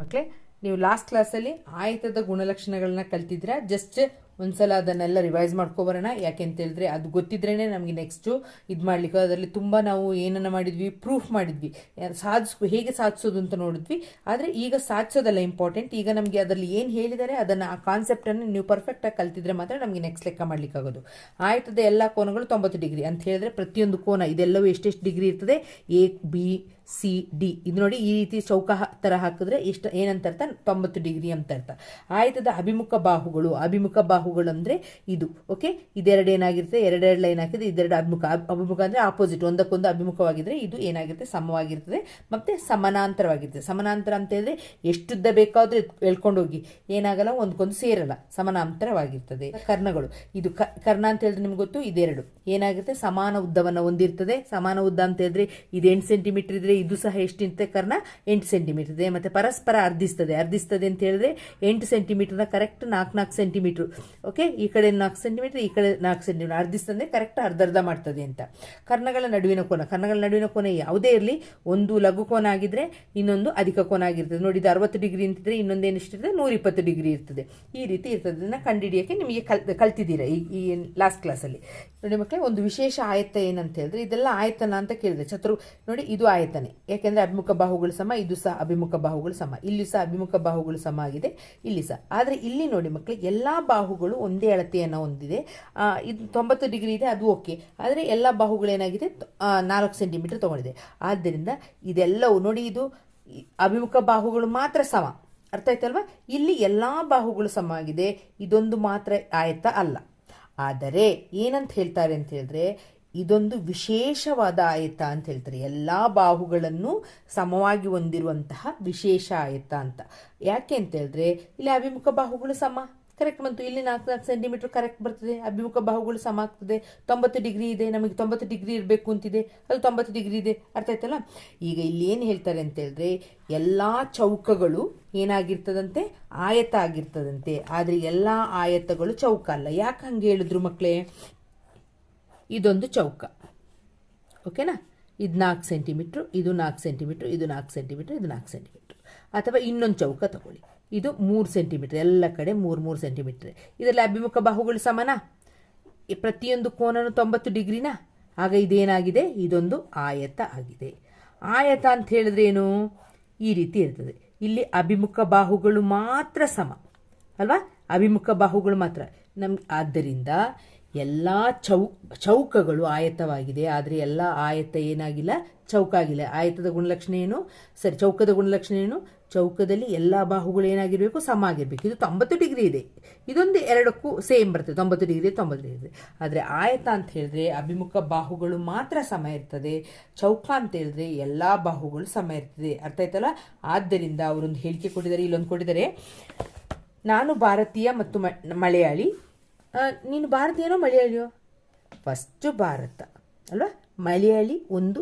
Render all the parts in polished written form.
ಮಕ್ಕಳೇ, ನೀವು ಲಾಸ್ಟ್ ಕ್ಲಾಸಲ್ಲಿ ಆಯತದ ಗುಣಲಕ್ಷಣಗಳನ್ನ ಕಲ್ತಿದ್ದೀರಾ. ಜಸ್ಟ್ ಒಂದ್ಸಲ ಅದನ್ನೆಲ್ಲ ರಿವೈಸ್ ಮಾಡ್ಕೊಬರೋಣ. ಯಾಕೆ ಅಂತ ಹೇಳಿದ್ರೆ ಅದು ಗೊತ್ತಿದ್ರೇನೆ ನಮಗೆ ನೆಕ್ಸ್ಟು ಇದು ಮಾಡ್ಲಿಕ್ಕೆ. ಅದರಲ್ಲಿ ತುಂಬ ನಾವು ಏನನ್ನ ಮಾಡಿದ್ವಿ, ಪ್ರೂಫ್ ಮಾಡಿದ್ವಿ, ಹೇಗೆ ಸಾಧಿಸೋದು ಅಂತ ನೋಡಿದ್ವಿ. ಆದರೆ ಈಗ ಸಾಧಿಸೋದಲ್ಲ ಇಂಪಾರ್ಟೆಂಟ್. ಈಗ ನಮಗೆ ಅದರಲ್ಲಿ ಏನು ಹೇಳಿದ್ದಾರೆ ಅದನ್ನು, ಆ ಕಾನ್ಸೆಪ್ಟನ್ನು ನೀವು ಪರ್ಫೆಕ್ಟಾಗಿ ಕಲ್ತಿದ್ರೆ ಮಾತ್ರ ನಮಗೆ ನೆಕ್ಸ್ಟ್ ಲೆಕ್ಕ ಮಾಡ್ಲಿಕ್ಕಾಗೋದು. ಆಯತದ ಎಲ್ಲ ಕೋನಗಳು 90 ಡಿಗ್ರಿ ಅಂತ ಹೇಳಿದ್ರೆ ಪ್ರತಿಯೊಂದು ಕೋನ ಇದೆಲ್ಲವೂ ಎಷ್ಟೆಷ್ಟು ಡಿಗ್ರಿ ಇರ್ತದೆ, ABCD ಇದು ನೋಡಿ, ಈ ರೀತಿ ಚೌಕ ಥರ ಹಾಕಿದ್ರೆ ಏನಂತ ಅರ್ಥ, 90 ಡಿಗ್ರಿ ಅಂತ ಅರ್ಥ. ಆಯತದ ಅಭಿಮುಖ ಬಾಹುಗಳು ಅಂದರೆ ಇದು. ಓಕೆ, ಇದೆರಡು ಏನಾಗಿರುತ್ತೆ, ಎರಡೆರಡು ಲೈನ್ ಹಾಕಿದ್ರೆ ಇದೆರಡು ಅಭಿಮುಖ ಅಂದರೆ ಆಪೋಸಿಟ್, ಒಂದಕ್ಕೊಂದು ಅಭಿಮುಖವಾಗಿದ್ರೆ ಇದು ಏನಾಗಿರುತ್ತೆ, ಸಮವಾಗಿರ್ತದೆ ಮತ್ತೆ ಸಮಾನಾಂತರವಾಗಿರ್ತದೆ. ಸಮಾನಾಂತರ ಅಂತ ಹೇಳಿದ್ರೆ ಎಷ್ಟುದ್ದ ಬೇಕಾದ್ರೂ ಎಳ್ಕೊಂಡು ಹೋಗಿ ಏನಾಗಲ್ಲ, ಒಂದಕ್ಕೊಂದು ಸೇರಲ್ಲ, ಸಮಾನಾಂತರವಾಗಿರ್ತದೆ. ಕರ್ಣಗಳು, ಇದು ಕರ್ಣ ಅಂತ ಹೇಳಿದ್ರೆ ನಿಮ್ಗೆ ಗೊತ್ತು, ಇದೆರಡು ಏನಾಗುತ್ತೆ, ಸಮಾನ ಉದ್ದವನ್ನು ಹೊಂದಿರ್ತದೆ. ಸಮಾನ ಉದ್ದ ಅಂತ ಹೇಳಿದ್ರೆ ಇದು 8 ಸೆಂಟಿಮೀಟರ್ ಇದ್ರೆ ಇದು ಸಹ ಎಷ್ಟಿರುತ್ತೆ, ಕರ್ಣ 8 ಸೆಂಟಿಮೀಟರ್ ಇದೆ. ಮತ್ತೆ ಪರಸ್ಪರ ಅರ್ಧಿಸ್ತದೆ ಅಂತ ಹೇಳಿದ್ರೆ 8 ಸೆಂಟಿಮೀಟರ್ನ ಕರೆಕ್ಟ್ 4 ಸೆಂಟಿಮೀಟರ್. ಓಕೆ, ಈ ಕಡೆ 4 ಸೆಂಟಿಮೀಟರ್, ಈ ಕಡೆ 4 ಸೆಂಟಿಮೀಟರ್ ಅರ್ಧಿಸ್ತಂದ್ರೆ ಕರೆಕ್ಟ್ ಅರ್ಧ ಮಾಡ್ತದೆ ಅಂತ. ಕರ್ಣಗಳ ನಡುವಿನ ಕೋನ ಯಾವುದೇ ಇರಲಿ, ಒಂದು ಲಘು ಕೋನ ಆಗಿದ್ರೆ ಇನ್ನೊಂದು ಅಧಿಕ ಕೋನ ಆಗಿರ್ತದೆ. ನೋಡಿ, ಇದು 60 ಡಿಗ್ರಿ ಅಂತಿದ್ರೆ ಇನ್ನೊಂದೇನು ಎಷ್ಟಿರ್ತದೆ, 120 ಡಿಗ್ರಿ ಇರ್ತದೆ. ಈ ರೀತಿ ಇರ್ತದೆ. ಅದನ್ನ ಕಂಡುಹಿಡಿಯೋಕೆ ನಿಮಗೆ ಕಲ್ತಿದ್ದೀರಾ ಈ ಲಾಸ್ಟ್ ಕ್ಲಾಸಲ್ಲಿ. ನೋಡಿ ಮಕ್ಕಳೇ, ಒಂದು ವಿಶೇಷ ಆಯತ ಏನಂತ ಹೇಳಿದ್ರೆ, ಇದೆಲ್ಲ ಆಯತನ ಅಂತ ಕೇಳಿದ್ರೆ ನೋಡಿ, ಇದು ಆಯತನೆ. ಯಾಕೆಂದ್ರೆ ಅಭಿಮುಖ ಬಾಹುಗಳು ಸಮ, ಇದು ಸಹ ಅಭಿಮುಖ ಬಾಹುಗಳು ಸಮ, ಇಲ್ಲಿ ಸಹ ಅಭಿಮುಖ ಬಾಹುಗಳು ಸಮ ಆಗಿದೆ, ಇಲ್ಲಿ ಸಹ. ಆದ್ರೆ ಇಲ್ಲಿ ನೋಡಿ ಮಕ್ಕಳಿಗೆ, ಎಲ್ಲಾ ಬಾಹುಗಳು ಒಂದೇ ಅಳತೆಯನ್ನು ಹೊಂದಿದೆ. ಇದು 90 ಡಿಗ್ರಿ ಇದೆ, ಅದು ಓಕೆ. ಆದರೆ ಎಲ್ಲ ಬಾಹುಗಳು ಏನಾಗಿದೆ, 4 ಸೆಂಟಿಮೀಟರ್ ತಗೊಂಡಿದೆ. ಆದ್ದರಿಂದ ಇದೆಲ್ಲವೂ ನೋಡಿ, ಇದು ಅಭಿಮುಖ ಬಾಹುಗಳು ಮಾತ್ರ ಸಮ. ಅರ್ಥ ಆಯ್ತಲ್ವಾ? ಇಲ್ಲಿ ಎಲ್ಲಾ ಬಾಹುಗಳು ಸಮ ಆಗಿದೆ, ಇದೊಂದು ಮಾತ್ರ ಆಯತ ಅಲ್ಲ. ಆದರೆ ಏನಂತ ಹೇಳ್ತಾರೆ ಅಂತ ಹೇಳಿದ್ರೆ, ಇದೊಂದು ವಿಶೇಷವಾದ ಆಯತ ಅಂತ ಹೇಳ್ತಾರೆ. ಎಲ್ಲಾ ಬಾಹುಗಳನ್ನು ಸಮವಾಗಿ ಹೊಂದಿರುವಂತಹ ವಿಶೇಷ ಆಯತ ಅಂತ. ಯಾಕೆ ಅಂತ ಹೇಳಿದ್ರೆ, ಇಲ್ಲಿ ಅಭಿಮುಖ ಬಾಹುಗಳು ಸಮ ಕರೆಕ್ಟ್ ಬಂತು, ಇಲ್ಲಿ 4 ಸೆಂಟಿಮೀಟರ್ ಕರೆಕ್ಟ್ ಬರ್ತದೆ, ಅಭಿಮುಖ ಬಾಹುಗಳು ಸಮ ಆಗ್ತದೆ. 90 ಡಿಗ್ರಿ ಇದೆ, ನಮಗೆ 90 ಡಿಗ್ರಿ ಇರಬೇಕು ಅಂತಿದೆ, ಅದು 90 ಡಿಗ್ರಿ ಇದೆ. ಅರ್ಥ ಆಯ್ತಲ್ಲ? ಈಗ ಇಲ್ಲಿ ಏನು ಹೇಳ್ತಾರೆ ಅಂತ ಹೇಳಿದ್ರೆ, ಎಲ್ಲಾ ಚೌಕಗಳು ಏನಾಗಿರ್ತದಂತೆ, ಆಯತ ಆಗಿರ್ತದಂತೆ. ಆದ್ರೆ ಎಲ್ಲಾ ಆಯತಗಳು ಚೌಕ ಅಲ್ಲ. ಯಾಕೆ ಹಂಗೆ ಹೇಳಿದ್ರು ಮಕ್ಕಳೇ? ಇದೊಂದು ಚೌಕ, ಓಕೆನಾ? ಇದು 4 ಸೆಂಟಿಮೀಟ್ರು, ಇದು 4 ಸೆಂಟಿಮೀಟ್ರು, ಇದು 4 ಸೆಂಟಿಮೀಟ್ರು, ಇದು 4 ಸೆಂಟಿಮೀಟ್ರು. ಅಥವಾ ಇನ್ನೊಂದು ಚೌಕ ತಗೊಳ್ಳಿ, ಇದು 3 ಸೆಂಟಿಮೀಟರ್, ಎಲ್ಲ ಕಡೆ 3 ಸೆಂಟಿಮೀಟರ್. ಇದರಲ್ಲಿ ಅಭಿಮುಖ ಬಾಹುಗಳು ಸಮನಾ? ಪ್ರತಿಯೊಂದು ಕೋನನು 90 ಡಿಗ್ರಿನಾ? ಆಗ ಇದೇನಾಗಿದೆ, ಇದೊಂದು ಆಯತ ಆಗಿದೆ. ಆಯತ ಅಂತ ಹೇಳಿದ್ರೆ ಏನು, ಈ ರೀತಿ ಇರ್ತದೆ. ಇಲ್ಲಿ ಅಭಿಮುಖ ಬಾಹುಗಳು ಮಾತ್ರ ಸಮ ಅಲ್ವಾ, ಅಭಿಮುಖ ಬಾಹುಗಳು ಮಾತ್ರ. ಆದ್ದರಿಂದ ಎಲ್ಲ ಚೌಕಗಳು ಆಯತವಾಗಿದೆ. ಆದರೆ ಎಲ್ಲ ಆಯತ ಏನಾಗಿಲ್ಲ, ಚೌಕ ಆಗಿಲ್ಲ. ಆಯತದ ಗುಣಲಕ್ಷಣ ಏನು, ಸರಿ, ಚೌಕದ ಗುಣಲಕ್ಷಣ ಏನು, ಚೌಕದಲ್ಲಿ ಎಲ್ಲ ಬಾಹುಗಳು ಏನಾಗಿರ್ಬೇಕು, ಸಮ ಆಗಿರ್ಬೇಕು. ಇದು 90 ಡಿಗ್ರಿ ಇದೆ, ಇದೊಂದು ಎರಡಕ್ಕೂ ಸೇಮ್ ಬರ್ತದೆ, 90 ಡಿಗ್ರಿ 90 ಡಿಗ್ರಿ. ಆದರೆ ಆಯತ ಅಂತ ಹೇಳಿದ್ರೆ ಅಭಿಮುಖ ಬಾಹುಗಳು ಮಾತ್ರ ಸಮ ಇರ್ತದೆ. ಚೌಕ ಅಂತ ಹೇಳಿದ್ರೆ ಎಲ್ಲ ಬಾಹುಗಳು ಸಮ ಇರ್ತದೆ. ಅರ್ಥ ಆಯ್ತಲ್ಲ? ಆದ್ದರಿಂದ ಅವರೊಂದು ಹೇಳಿಕೆ ಕೊಟ್ಟಿದ್ದಾರೆ, ಇಲ್ಲೊಂದು ಕೊಟ್ಟಿದ್ದಾರೆ, ನಾನು ಭಾರತೀಯ ಮತ್ತು ಮಲಯಾಳಿ. ನೀನು ಭಾರತೀಯನೋ ಮಲಯಾಳಿಯೋ? ಫಸ್ಟ್ ಭಾರತ ಅಲ್ವಾ. ಮಲಯಾಳಿ ಒಂದು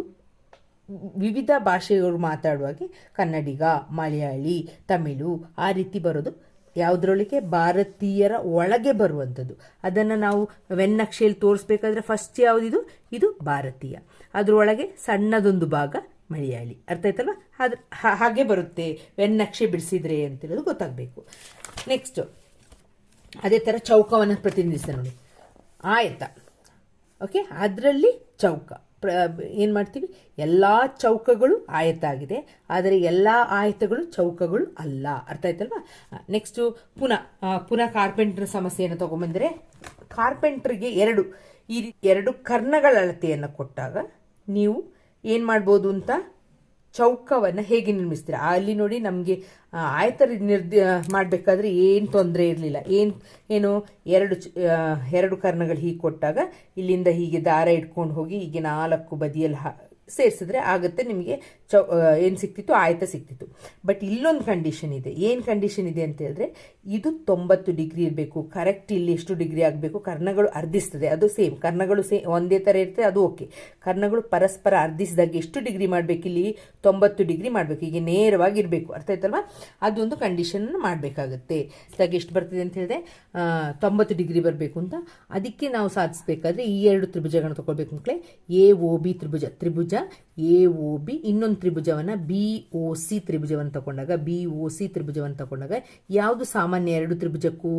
ವಿವಿಧ ಭಾಷೆಗಳು ಮಾತಾಡುವಾಗೆ ಕನ್ನಡಿಗ, ಮಲಯಾಳಿ, ತಮಿಳು ಆ ರೀತಿ ಬರೋದು ಯಾವುದ್ರೊಳಗೆ, ಭಾರತೀಯರ ಒಳಗೆ ಬರುವಂಥದ್ದು. ಅದನ್ನು ನಾವು ವೆನ್ನಕ್ಷೆಯಲ್ಲಿ ತೋರಿಸ್ಬೇಕಾದ್ರೆ ಫಸ್ಟ್ ಯಾವುದಿದು, ಇದು ಭಾರತೀಯ. ಅದರೊಳಗೆ ಸಣ್ಣದೊಂದು ಭಾಗ ಮಲಯಾಳಿ. ಅರ್ಥ ಆಯ್ತಲ್ವ? ಹಾಗೆ ಬರುತ್ತೆ, ವೆನ್ನಕ್ಷೆ ಬಿಡಿಸಿದ್ರೆ ಅಂತೇಳೋದು ಗೊತ್ತಾಗಬೇಕು. ನೆಕ್ಸ್ಟ್ ಅದೇ ಥರ ಚೌಕವನ್ನು ಪ್ರತಿನಿಧಿಸ್ತದೆ ನೋಡಿ, ಆಯತ. ಓಕೆ, ಅದರಲ್ಲಿ ಚೌಕ ಏನು ಮಾಡ್ತೀವಿ, ಎಲ್ಲ ಚೌಕಗಳು ಆಯತ ಆಗಿದೆ, ಆದರೆ ಎಲ್ಲ ಆಯತಗಳು ಚೌಕಗಳು ಅಲ್ಲ. ಅರ್ಥ ಆಯ್ತಲ್ವಾ? ನೆಕ್ಸ್ಟು ಪುನಃ ಕಾರ್ಪೆಂಟರ್ ಸಮಸ್ಯೆಯನ್ನು ತಗೊಂಬಂದರೆ, ಕಾರ್ಪೆಂಟ್ರಿಗೆ ಎರಡು ಕರ್ಣಗಳ ಅಳತೆಯನ್ನು ಕೊಟ್ಟಾಗ ನೀವು ಏನು ಮಾಡ್ಬೋದು ಅಂತ, ಚೌಕವನ್ನು ಹೇಗೆ ನಿರ್ಮಿಸ್ತೀರಾ? ಅಲ್ಲಿ ನೋಡಿ, ನಮಗೆ ಆಯತ ಮಾಡಬೇಕಾದ್ರೆ ಏನು ತೊಂದರೆ ಇರಲಿಲ್ಲ. ಏನು ಎರಡು ಕರ್ಣಗಳು ಹೀಗೆ ಕೊಟ್ಟಾಗ ಇಲ್ಲಿಂದ ಹೀಗೆ ದಾರ ಇಟ್ಕೊಂಡು ಹೋಗಿ ಹೀಗೆ 4 ಬದಿಯಲ್ಲಿ ಸೇರಿಸಿದ್ರೆ ಆಗುತ್ತೆ, ನಿಮಗೆ ಏನು ಸಿಕ್ತಿತ್ತು, ಆಯತ ಸಿಕ್ತಿತ್ತು. ಬಟ್ ಇಲ್ಲೊಂದು ಕಂಡೀಷನ್ ಇದೆ. ಏನು ಕಂಡೀಷನ್ ಇದೆ ಅಂತ ಹೇಳಿದ್ರೆ, ಇದು 90 ಡಿಗ್ರಿ ಇರಬೇಕು. ಕರೆಕ್ಟ್ ಇಲ್ಲಿ ಎಷ್ಟು ಡಿಗ್ರಿ ಆಗಬೇಕು, ಕರ್ಣಗಳು ಅರ್ಧಿಸ್ತದೆ, ಅದು ಸೇಮ್, ಕರ್ಣಗಳು ಒಂದೇ ಥರ ಇರ್ತದೆ, ಅದು ಓಕೆ. ಕರ್ಣಗಳು ಪರಸ್ಪರ ಅರ್ಧಿಸಿದಾಗ ಎಷ್ಟು ಡಿಗ್ರಿ ಮಾಡಬೇಕು, ಇಲ್ಲಿ 90 ಡಿಗ್ರಿ ಮಾಡಬೇಕು, ಹೀಗೆ ನೇರವಾಗಿ ಇರಬೇಕು. ಅರ್ಥ ಆಯ್ತಲ್ವಾ? ಅದೊಂದು ಕಂಡೀಷನ್ ಮಾಡಬೇಕಾಗುತ್ತೆ. ಇದಾಗ ಎಷ್ಟು ಬರ್ತದೆ ಅಂತ ಹೇಳಿದ್ರೆ 90 ಡಿಗ್ರಿ ಬರಬೇಕು ಅಂತ. ಅದಕ್ಕೆ ನಾವು ಸಾಧಿಸಬೇಕಾದ್ರೆ ಈ 2 ತ್ರಿಭುಜಗಳನ್ನು ತಗೊಳ್ಬೇಕು ಮಕ್ಕಳೇ. AOB Tribhuja A O B, ಇನ್ನೊಂದು ತ್ರಿಭುಜವನ್ನು ಬಿ ಒ ಸಿ ತ್ರಿಭುಜವನ್ನು ತಗೊಂಡಾಗ ಯಾವುದು ಸಾಮಾನ್ಯ ಎರಡು ತ್ರಿಭುಜಕ್ಕೂ?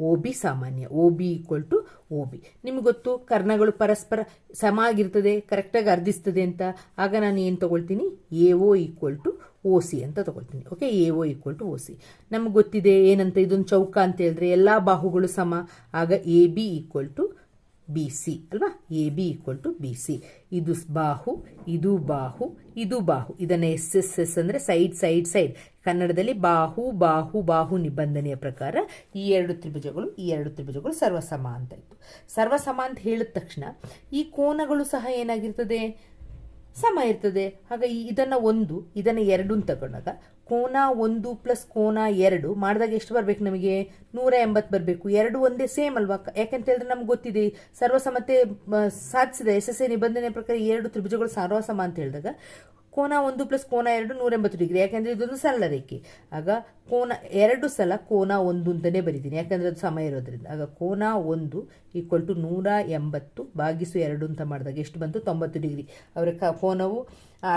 ಒ ಬಿ ಸಾಮಾನ್ಯ. O B equal to O B. ನಿಮ್ಗೆ ಗೊತ್ತು ಕರ್ಣಗಳು ಪರಸ್ಪರ ಸಮ ಆಗಿರ್ತದೆ, ಕರೆಕ್ಟಾಗಿ ಅರ್ಧಿಸ್ತದೆ ಅಂತ. ಆಗ ನಾನು ಏನು ತಗೊಳ್ತೀನಿ? A O equal to O C ಅಂತ ತಗೊಳ್ತೀನಿ. Okay, A O equal to O C. ನಮ್ಗೆ ಗೊತ್ತಿದೆ ಏನಂತ, ಇದೊಂದು ಚೌಕ ಅಂತ ಹೇಳಿದ್ರೆ ಎಲ್ಲ ಬಾಹುಗಳು ಸಮ. ಆಗ A B equal to B C ಅಲ್ವಾ? A B equal to B C. ಇದು ಬಾಹು, ಇದು ಬಾಹು, ಇದು ಬಾಹು. ಇದನ್ನು ಎಸ್ ಎಸ್ ಎಸ್ ಅಂದರೆ ಸೈಡ್ ಸೈಡ್ ಸೈಡ್. ಕನ್ನಡದಲ್ಲಿ ಬಾಹು ಬಾಹು ಬಾಹು ನಿಬಂಧನೆಯ ಪ್ರಕಾರ ಈ ಎರಡು ತ್ರಿಭುಜಗಳು ಸರ್ವಸಮ ಅಂತ ಇತ್ತು. ಸರ್ವಸಮ ಅಂತ ಹೇಳಿದ ತಕ್ಷಣ ಈ ಕೋನಗಳು ಸಹ ಏನಾಗಿರ್ತದೆ? ಸಮ ಇರ್ತದೆ. ಆಗ ಇದನ್ನು 1 ಇದನ್ನು 2 ಅಂತ ತಗೊಂಡಾಗ ಕೋನ 1 ಪ್ಲಸ್ ಕೋನ 2 ಮಾಡಿದಾಗ ಎಷ್ಟು ಬರಬೇಕು? ನಮಗೆ 180 ಬರಬೇಕು. 2 ಒಂದೇ ಸೇಮ್ ಅಲ್ವಾ? ಯಾಕಂತ ಹೇಳಿದ್ರೆ ನಮ್ಗೆ ಗೊತ್ತಿದೆ ಸರ್ವಸಮತೆ ಸಾಧಿಸಿದ ಎಸ್ ಎಸ್ ಎ ನಿಬಂಧನೆ ಪ್ರಕಾರ ಎರಡು ತ್ರಿಭುಜಗಳು ಸರ್ವಸಮ ಅಂತ ಹೇಳಿದಾಗ ಕೋನ 1 ಪ್ಲಸ್ ಕೋನ 2 180 ಡಿಗ್ರಿ. ಯಾಕಂದರೆ ಇದೊಂದು ಸರಳ ರೇಖೆ. ಆಗ ಕೋನ 2 ಸಲ ಕೋನ 1 ಅಂತಲೇ ಬರೀತೀನಿ, ಯಾಕಂದರೆ ಅದು ಸಮ ಇರೋದ್ರಿಂದ. ಆಗ ಕೋನ 1 ಈಕ್ವಲ್ ಟು 180 ಭಾಗಿಸು 2 ಅಂತ ಮಾಡಿದಾಗ ಎಷ್ಟು ಬಂತು? 90 ಡಿಗ್ರಿ. ಅವರ ಕೋನವು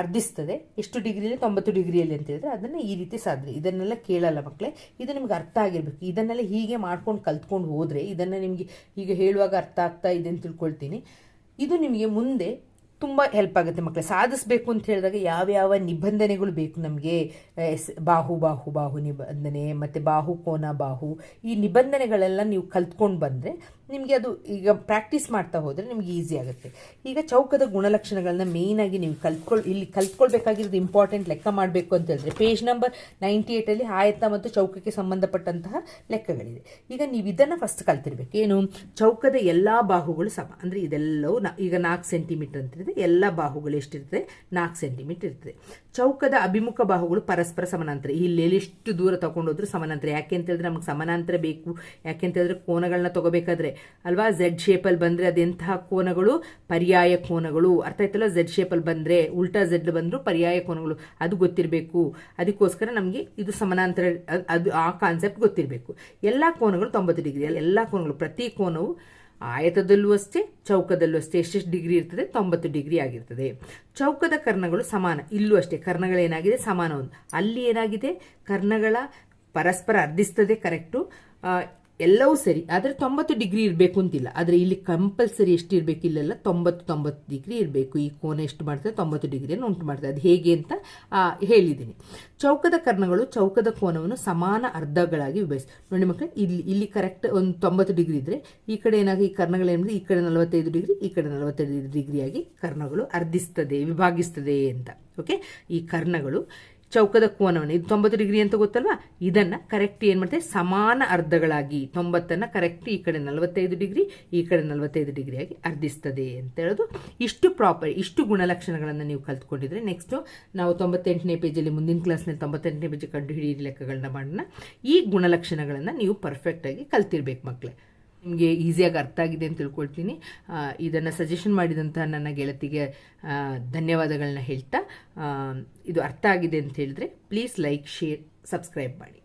ಅರ್ಧಿಸ್ತದೆ. ಎಷ್ಟು ಡಿಗ್ರಿಯಲ್ಲಿ? 90 ಡಿಗ್ರಿಯಲ್ಲಿ ಅಂತ ಹೇಳಿದ್ರೆ ಅದನ್ನು ಈ ರೀತಿ ಸಾಧ್ರೆ. ಇದನ್ನೆಲ್ಲ ಕೇಳಲ್ಲ ಮಕ್ಕಳೇ, ಇದು ನಿಮ್ಗೆ ಅರ್ಥ ಆಗಿರ್ಬೇಕು. ಇದನ್ನೆಲ್ಲ ಹೀಗೆ ಮಾಡ್ಕೊಂಡು ಕಲ್ತ್ಕೊಂಡು ಹೋದರೆ ಇದನ್ನು ನಿಮಗೆ ಈಗ ಹೇಳುವಾಗ ಅರ್ಥ ಆಗ್ತಾ ಇದೆ ಅಂತ ತಿಳ್ಕೊಳ್ತೀನಿ. ಇದು ನಿಮಗೆ ಮುಂದೆ ತುಂಬ ಹೆಲ್ಪ್ ಆಗುತ್ತೆ ಮಕ್ಕಳೇ. ಸಾಧಿಸಬೇಕು ಅಂತ ಹೇಳಿದಾಗ ಯಾವ್ಯಾವ ನಿಬಂಧನೆಗಳು ಬೇಕು ನಮಗೆ? ಬಾಹು ಬಾಹು ಬಾಹು ನಿಬಂಧನೆ, ಮತ್ತು ಬಾಹು ಕೋನ ಬಾಹು, ಈ ನಿಬಂಧನೆಗಳೆಲ್ಲ ನೀವು ಕಲ್ತ್ಕೊಂಡು ಬಂದರೆ ನಿಮಗೆ ಅದು ಈಗ ಪ್ರಾಕ್ಟೀಸ್ ಮಾಡ್ತಾ ಹೋದರೆ ನಿಮ್ಗೆ ಈಸಿ ಆಗುತ್ತೆ. ಈಗ ಚೌಕದ ಗುಣಲಕ್ಷಣಗಳನ್ನ ಮೇಯ್ನಾಗಿ ನೀವು ಇಲ್ಲಿ ಕಲ್ತ್ಕೊಳ್ಬೇಕಾಗಿರೋದು ಇಂಪಾರ್ಟೆಂಟ್. ಲೆಕ್ಕ ಮಾಡಬೇಕು ಅಂತ ಹೇಳಿದ್ರೆ ಪೇಜ್ ನಂಬರ್ 98 ಆಯತ ಮತ್ತು ಚೌಕಕ್ಕೆ ಸಂಬಂಧಪಟ್ಟಂತಹ ಲೆಕ್ಕಗಳಿದೆ. ಈಗ ನೀವು ಇದನ್ನು ಫಸ್ಟ್ ಕಲ್ತಿರ್ಬೇಕು. ಏನು? ಚೌಕದ ಎಲ್ಲ ಬಾಹುಗಳು ಸಮ ಅಂದರೆ ಇದೆಲ್ಲವೂ ಈಗ 4 ಸೆಂಟಿಮೀಟರ್ ಅಂತಿದೆ. ಎಲ್ಲ ಬಾಹುಗಳು ಎಷ್ಟಿರ್ತದೆ? 4 ಸೆಂಟಿಮೀಟರ್ ಇರ್ತದೆ. ಚೌಕದ ಅಭಿಮುಖ ಬಾಹುಗಳು ಪರಸ್ಪರ ಸಮಾನಾಂತರ. ಇಲ್ಲಿ ಎಷ್ಟು ದೂರ ತಗೊಂಡೋದ್ರೂ ಸಮಾನಾಂತರ. ಯಾಕೆ ಅಂತ ಹೇಳಿದ್ರೆ ನಮಗೆ ಸಮಾನಾಂತರ ಬೇಕು. ಯಾಕೆ ಅಂತ ಹೇಳಿದ್ರೆ ಕೋನಗಳನ್ನ ತಗೋಬೇಕಾದ್ರೆ ಅಲ್ವಾ, ಝೆಡ್ ಶೇಪಲ್ಲಿ ಬಂದರೆ ಅದೆಂತಹ ಕೋನಗಳು? ಪರ್ಯಾಯ ಕೋನಗಳು. ಅರ್ಥ ಆಯ್ತಲ್ಲ? ಝೆಡ್ ಶೇಪಲ್ಲಿ ಬಂದರೆ ಉಲ್ಟಾ ಝೆಡ್ ಬಂದರೂ ಪರ್ಯಾಯ ಕೋನಗಳು, ಅದು ಗೊತ್ತಿರಬೇಕು. ಅದಕ್ಕೋಸ್ಕರ ನಮಗೆ ಇದು ಸಮಾನಾಂತರ, ಅದು ಆ ಕಾನ್ಸೆಪ್ಟ್ ಗೊತ್ತಿರಬೇಕು. ಎಲ್ಲ ಕೋನಗಳು 90 ಡಿಗ್ರಿ. ಎಲ್ಲ ಕೋನಗಳು, ಪ್ರತಿ ಕೋನವು ಆಯತದಲ್ಲೂ ಅಷ್ಟೇ ಚೌಕದಲ್ಲೂ ಅಷ್ಟೇ ಎಷ್ಟೆಷ್ಟು ಡಿಗ್ರಿ ಇರ್ತದೆ? 90 ಡಿಗ್ರಿ ಆಗಿರ್ತದೆ. ಚೌಕದ ಕರ್ಣಗಳು ಸಮಾನ. ಇಲ್ಲೂ ಅಷ್ಟೇ ಕರ್ಣಗಳೇನಾಗಿದೆ? ಸಮಾನ. ಅಲ್ಲಿ ಏನಾಗಿದೆ? ಕರ್ಣಗಳ ಪರಸ್ಪರ ಅರ್ಧಿಸ್ತದೆ, ಕರೆಕ್ಟು, ಎಲ್ಲವೂ ಸರಿ. ಆದರೆ 90 ಡಿಗ್ರಿ ಇರಬೇಕು ಅಂತಿಲ್ಲ. ಆದರೆ ಇಲ್ಲಿ ಕಂಪಲ್ಸರಿ ಎಷ್ಟು ಇರಬೇಕು? ಇಲ್ಲೆಲ್ಲ 90 ಡಿಗ್ರಿ ಇರಬೇಕು. ಈ ಕೋನ ಎಷ್ಟು ಮಾಡ್ತದೆ? 90 ಡಿಗ್ರಿಯನ್ನು ಉಂಟು ಮಾಡ್ತದೆ. ಅದು ಹೇಗೆ ಅಂತ ಹೇಳಿದ್ದೀನಿ. ಚೌಕದ ಕರ್ಣಗಳು ಚೌಕದ ಕೋನವನ್ನು ಸಮಾನ ಅರ್ಧಗಳಾಗಿ ವಿಭಜಿಸಿ. ನೋಡಿ ಮಕ್ಕಳೇ, ಇಲ್ಲಿ ಕರೆಕ್ಟ್ ಒಂದು 90 ಡಿಗ್ರಿ ಇದ್ದರೆ ಈ ಕಡೆ ಏನಾಗಿ ಈ ಕರ್ಣಗಳೇನಿದೆ? ಈ ಕಡೆ 45 ಡಿಗ್ರಿ, ಈ ಕಡೆ 45 ಡಿಗ್ರಿಯಾಗಿ ಕರ್ಣಗಳು ಅರ್ಧಿಸ್ತದೆ, ವಿಭಾಗಿಸ್ತದೆ ಅಂತ. ಓಕೆ, ಈ ಕರ್ಣಗಳು ಚೌಕದ ಕೋನವನ್ನು, ಇದು 90 ಡಿಗ್ರಿ ಅಂತ ಗೊತ್ತಲ್ವಾ? ಇದನ್ನು ಕರೆಕ್ಟ್ ಏನು ಮಾಡ್ತೇವೆ? ಸಮಾನ ಅರ್ಧಗಳಾಗಿ 90 ಕರೆಕ್ಟ್ ಈ ಕಡೆ 45 ಡಿಗ್ರಿ, ಈ ಕಡೆ 45 ಡಿಗ್ರಿಯಾಗಿ ಅರ್ಧಿಸ್ತದೆ ಅಂತ ಹೇಳೋದು. ಇಷ್ಟು ಗುಣಲಕ್ಷಣಗಳನ್ನು ನೀವು ಕಲ್ತ್ಕೊಂಡಿದ್ರೆ ನೆಕ್ಸ್ಟು ನಾವು 98ನೇ ಪೇಜಲ್ಲಿ, ಮುಂದಿನ ಕ್ಲಾಸ್ನಲ್ಲಿ 98ನೇ ಪೇಜ್ ಕಂಡು ಹಿಡಿಯಿರಿ ಲೆಕ್ಕಗಳನ್ನ ಮಾಡೋಣ. ಈ ಗುಣಲಕ್ಷಣಗಳನ್ನು ನೀವು ಪರ್ಫೆಕ್ಟಾಗಿ ಕಲ್ತಿರ್ಬೇಕು ಮಕ್ಕಳೇ. ನಿಮಗೆ ಈಸಿಯಾಗಿ ಅರ್ಥ ಆಗಿದೆ ಅಂತ ತಿಳ್ಕೊಳ್ತೀನಿ. ಇದನ್ನು ಸಜೆಷನ್ ಮಾಡಿದಂತಹ ನನ್ನ ಗೆಳತಿಗೆ ಧನ್ಯವಾದಗಳನ್ನ ಹೇಳ್ತಾ, ಇದು ಅರ್ಥ ಆಗಿದೆ ಅಂತ ಹೇಳಿದ್ರೆ ಪ್ಲೀಸ್ ಲೈಕ್, ಶೇರ್, ಸಬ್ಸ್ಕ್ರೈಬ್ ಮಾಡಿ.